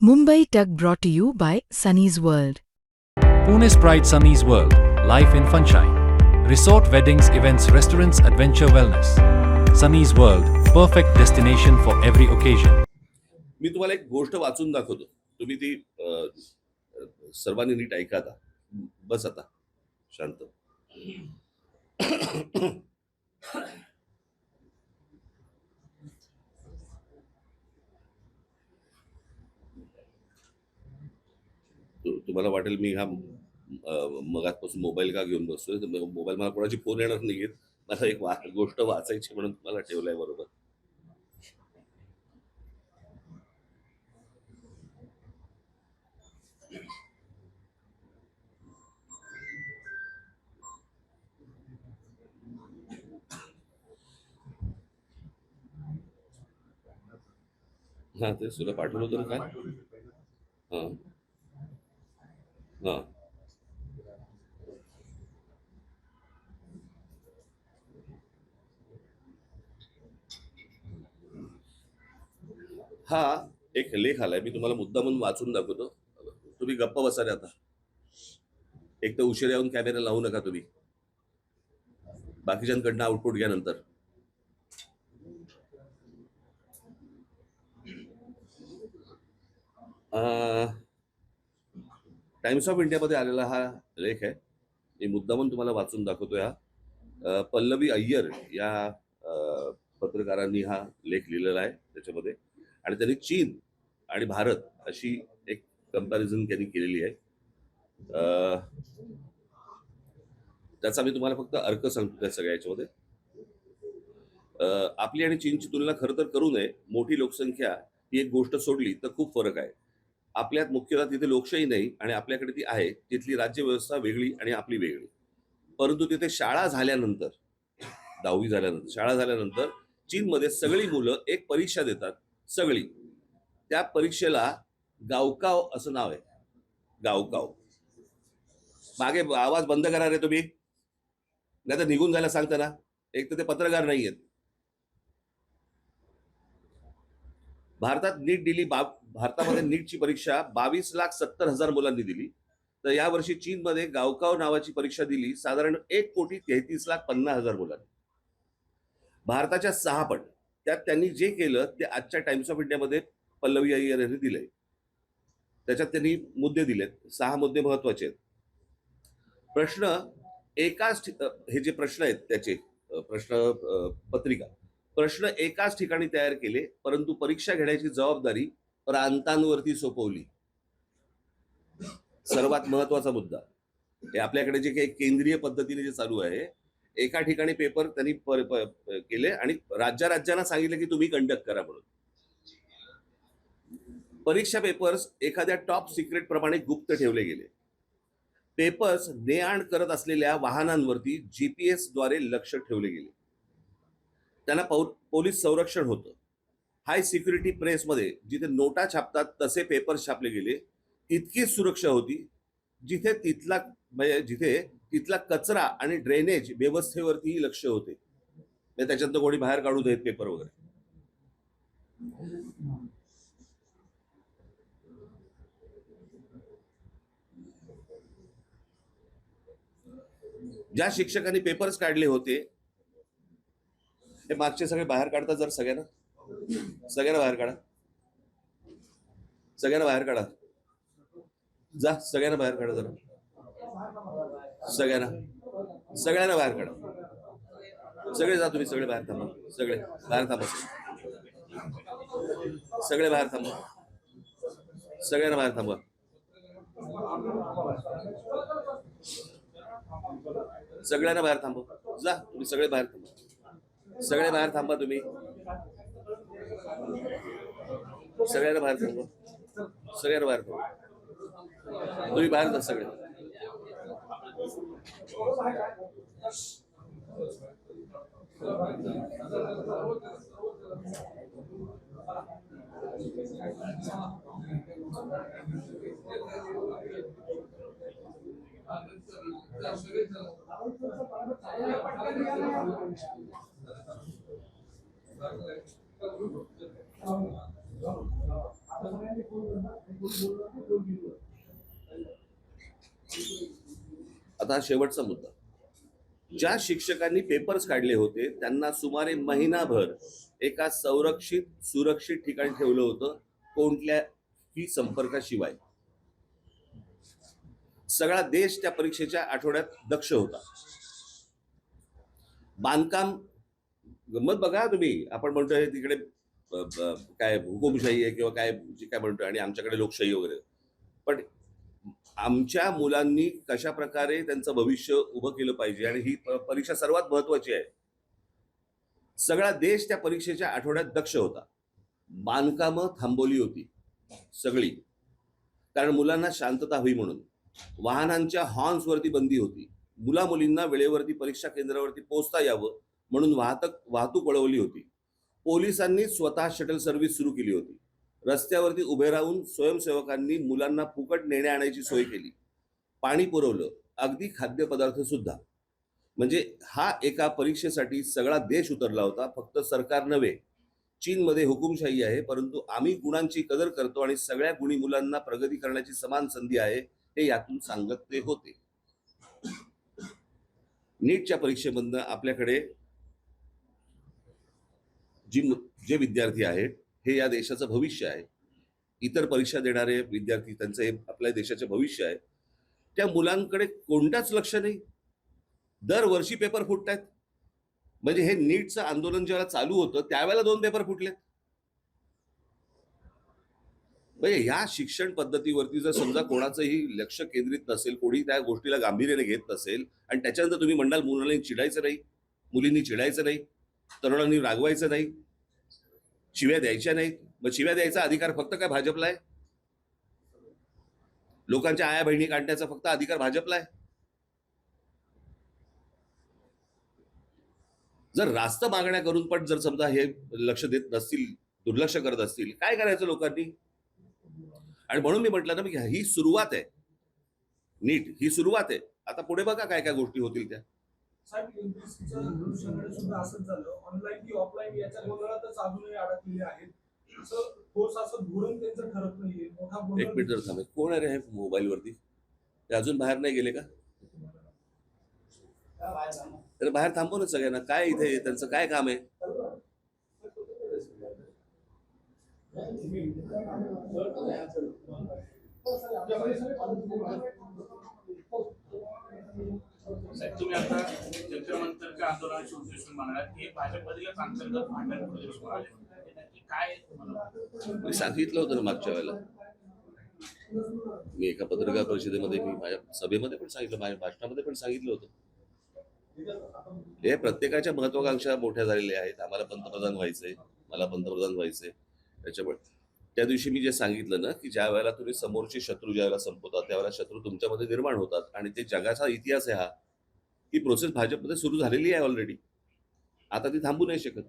Mumbai Tug brought to you by Sunny's World. Pune's Pride Sunny's World, life in Funshine. Resort weddings, events, restaurants, adventure wellness. Sunny's World, perfect destination for every occasion. मी तुम्हाला एक गोष्ट वाचून दाखवतो. तुम्ही ती सर्वांनी नीट ऐका आता. बस आता शांत. तुम्हाला वाटेल मी हा मगाचपासून मोबाईल का घेऊन बसतोय, तर मोबाईल मला कोणाची फोन येणार नाहीये. मला एक गोष्ट वाचायची म्हणून तुम्हाला ठेवलंय बरोबर. हा ते तुला पाठवलं होतं ना काय. हा हा हा एक लेख आलाय, मी तुम्हाला मुद्दामून वाचून दाखवतो. तुम्ही गप्प बसा रे आता. एक तर उशिरा येऊन कॅमेरा लावू नका तुम्ही. बाकीच्यांकडनं आउटपुट घ्या नंतर. टाइम्स ऑफ इंडियामध्ये आलेला हा लेख आहे. मी मुद्दामून तुम्हाला वाचून दाखवतोय. हा पल्लवी अय्यर या पत्रकारांनी हा लेख लिहिलेला आहे त्याच्यामध्ये, आणि त्यांनी चीन आणि भारत अशी एक कंपॅरिझन त्यांनी केलेली आहे. त्याचा मी तुम्हाला फक्त अर्क सांगतो त्या सगळ्या याच्यामध्ये. आपली आणि चीनची तुलना खरं तर करू नये. मोठी लोकसंख्या ही एक गोष्ट सोडली तर खूप फरक आहे. आपल्यात मुख्यतः तिथे लोकशाही नाही आणि आपल्याकडे ती आहे. तिथली राज्यव्यवस्था वेगळी आणि आपली वेगळी. परंतु तिथे शाळा झाल्यानंतर, 10वी झाल्यानंतर, शाळा झाल्यानंतर चीनमध्ये सगळी मुलं एक परीक्षा देतात. सगळी. त्या परीक्षेला गावकाव असं नाव आहे. गावकाव. मागे आवाज बंद करा रे तुम्ही, नाही तर निघून जायला सांगता ना. एक तर ते पत्रकार नाहीयेत. भारतात नीट दिली. भारतामध्ये नीटची परीक्षा 22,70,000 मुलांनी दिली. तर यावर्षी चीनमध्ये गावकाव नावाची परीक्षा दिली साधारण 1,33,50,000 मुलांनी. भारताच्या 6 पट. त्यात त्यांनी जे केलं ते आजच्या टाइम्स ऑफ इंडियामध्ये पल्लवी अय्यर यांनी दिलंय. त्याच्यात त्यांनी मुद्दे दिलेत. 6 मुद्दे महत्वाचे आहेत. प्रश्न एकाच हे जे प्रश्न आहेत त्याचे प्रश्न पत्रिका, प्रश्न एकाच ठिकाणी तयार केले, परंतु परीक्षा घेण्याची जबाबदारी प्रांतांवरती सोपवली. सर्वात महत्वाचा मुद्दा हे आपल्याकडे जे काही केंद्रीय पद्धतीने जे चालू आहे, एका ठिकाणी पेपर त्यांनी केले आणि राज्यांना सांगितलं की तुम्ही कंडक्ट करा म्हणून. परीक्षा पेपर्स एखाद्या टॉप सिक्रेट प्रमाणे गुप्त ठेवले गेले. पेपर्स ने आण करत असलेल्या वाहनांवरती GPS द्वारे लक्ष ठेवले गेले. त्यांना पोलीस संरक्षण होतं. हाय सिक्युरिटी प्रेसमध्ये जिथे नोटा छापतात तसे पेपर्स छापले गेले. इतकी सुरक्षा होती जिथे तिथला कचरा आणि ड्रेनेज व्यवस्थेवरतीही लक्ष होते. त्याच्यातनं कोणी बाहेर काढू देत पेपर वगैरे. ज्या शिक्षकांनी पेपर्स काढले होते हे मागचे सगळे बाहेर काढतात. जर सगळ्यांना बाहेर काढा. सगळ्यांना बाहेर काढा. जा, सगळ्यांना बाहेर काढा. जरा सगळ्यांना बाहेर काढा. सगळे जा, तुम्ही सगळे बाहेर थांबा. सगळे बाहेर थांबा. सगळे बाहेर थांबा. सगळ्यांना बाहेर थांबा. सगळ्यांना बाहेर थांबा. जा, तुम्ही सगळे बाहेर थांबा. सगळे बाहेर थांबा. तुम्ही सगळ्यांना बाहेर थांबा. सगळ्यांना बाहेर थांबा. तुम्ही बाहेर जा सगळे. आता हा शेवटचा मुद्दा. ज्या शिक्षकांनी पेपर्स काढले होते त्यांना सुमारे महिनाभर एका संरक्षित सुरक्षित ठिकाणी ठेवलं होतं, कोणत्याही संपर्काशिवाय. सगळा देश त्या परीक्षेच्या आठवड्यात दक्ष होता. बांधकाम गंमत बघा तुम्ही, आपण म्हणतोय तिकडे काय हुकुमशाही आहे किंवा काय जे काय म्हणतोय आणि आमच्याकडे लोकशाही वगैरे, पण आमच्या मुलांनी कशा प्रकारे त्यांचं भविष्य उभं केलं पाहिजे आणि ही परीक्षा सर्वात महत्वाची आहे. सगळा देश त्या परीक्षेच्या आठवड्यात दक्ष होता. बांधकामं थांबवली होती सगळी, कारण मुलांना शांतता हवी म्हणून. वाहनांच्या हॉर्न्सवरती बंदी होती. मुला मुलींना वेळेवरती परीक्षा केंद्रावरती पोहोचता यावं म्हणून वाहतूक वळवली होती. पोलिसांनी स्वतः शटल सर्व्हिस सुरू केली होती. रस्त्यावरती उभे राहून स्वयंसेवकांनी मुलांना फुकट नेण्या आणायची सोय केली. पाणी पुरवलं, अगदी खाद्यपदार्थ सुद्धा. म्हणजे हा एका परीक्षेसाठी सगळा देश उतरला होता. फक्त सरकार नव्हे, चीनमध्ये हुकुमशाही आहे, परंतु आम्ही गुणांची कदर करतो आणि सगळ्या गुणी मुलांना प्रगती करण्याची समान संधी आहे, हे यातून सांगत ते होते. नीटच्या परीक्षेमधनं आपल्याकडे जे विद्यार्थी आहेत हे या देशाचं भविष्य आहे. इतर परीक्षा देणारे विद्यार्थी त्यांचं हे आपल्या देशाचे भविष्य आहे. त्या मुलांकडे कोणताच लक्ष नाही. दरवर्षी पेपर फुटतायत. म्हणजे हे नीटचं आंदोलन जेव्हा चालू होतं त्यावेळेला 2 पेपर फुटलेत. म्हणजे ह्या शिक्षण पद्धतीवरती जर समजा कोणाचंही लक्ष केंद्रित नसेल, कोणी त्या गोष्टीला गांभीर्याने घेत नसेल आणि त्याच्यानंतर तुम्ही म्हणाल मुलांनी चिडायचं नाही, मुलींनी चिडायचं नाही, तरुणांनी रागवायचं नाही, शिव्या द्यायच्या नाहीत, मग शिव्या द्यायचा अधिकार फक्त काय भाजपला आहे? लोकांच्या आया बहिणी काढण्याचा फक्त अधिकार भाजपला आहे? जर रास्त मागण्या करून पण जर समजा हे लक्ष देत नसतील, दुर्लक्ष करत असतील, काय करायचं लोकांनी? आणि म्हणून मी म्हटलं ना, की ही सुरुवात आहे. नीट ही सुरुवात आहे. आता पुढे बघा काय काय गोष्टी होतील त्या. साहेब, भविष्याकडे सुद्धा असंच झालं. ऑनलाईन की ऑफलाईन याच्या गोंधळातच अजूनही अडकलेले आहेत. असं धोरण त्यांचं ठरत नाहीये. मोठा एक मिनिट जर थांबे. कोण आहे रे हे मोबाईल वरती? ते अजून बाहेर नाही गेले का? तर बाहेर थांबव ना सगळ्यांना. काय इथे त्यांचं काय काम आहे? तुम्ही आता जंतर-मंतरच्या आंदोलनाची उद्देश मांडलात, हे भाजपमधीलच अंतर्गत भांडण प्रदेश नक्की काय मी सांगितलं होतं ना मागच्या वेळेला. मी एका पत्रकार परिषदेमध्ये, मी माझ्या सभेमध्ये पण सांगितलं, माझ्या भाषणामध्ये पण सांगितलं होतं. हे प्रत्येकाच्या महत्वाकांक्षा मोठ्या झालेल्या आहेत. आम्हाला पंतप्रधान व्हायचंय, मला पंतप्रधान व्हायचंय. त्याच्यामुळे त्या दिवशी मी जे सांगितलं ना, की ज्या वेळेला तुम्ही समोरचे शत्रू ज्यावेळेला संपवतात त्यावेळेला शत्रू तुमच्यामध्ये निर्माण होतात आणि ते जगाचा इतिहास आहे. हा ही प्रोसेस भाजपमध्ये सुरू झालेली आहे ऑलरेडी. आता ती थांबू नाही शकत.